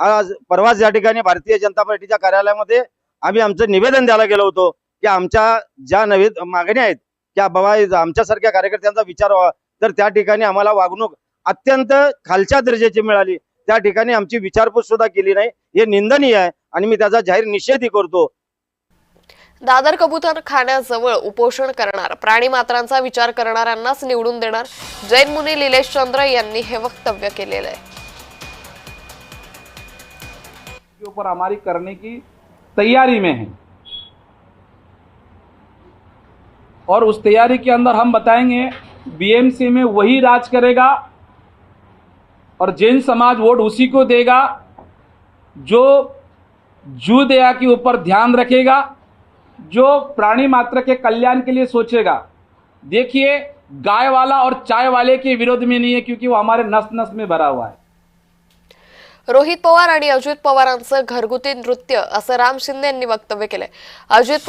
आज परवाच या ठिकाणी भारतीय जनता पार्टीच्या कार्यालयामध्ये आम्ही आमचं निवेदन द्यायला गेलो होतो की आमच्या ज्या मागण्या आहेत त्या बाबा आमच्यासारख्या कार्यकर्त्यांचा विचार व्हावा, तर त्या ठिकाणी आम्हाला वागणूक अत्यंत खालच्या दर्जाची मिळाली। त्या ठिकाणी आमची विचारपूस सुद्धा केली नाही, हे निंदनीय आहे आणि मी त्याचा जाहीर निषेधही करतो। दादर कबूतर खाण्याजवळ उपोषण करणार, प्राणी मात्रांचा विचार करणाऱ्यांनाच निवडून देणार, जैन मुनी निलेश चंद्र यांनी हे वक्तव्य केलेलं आहे। के ऊपर हमारी करने की तैयारी में है और उस तैयारी के अंदर हम बताएंगे बीएमसी में वही राज करेगा और जैन समाज वोट उसी को देगा जो जू दया के ऊपर ध्यान रखेगा, जो प्राणी मात्र के कल्याण के लिए सोचेगा। देखिए, गाय वाला और चाय वाले के विरोध में नहीं है, क्योंकि वो हमारे नस नस में भरा हुआ है। रोहित पवार आणि अजित पवारांचं घरगुती नृत्य असं राम शिंदे यांनी वक्तव्य केलंय। अजित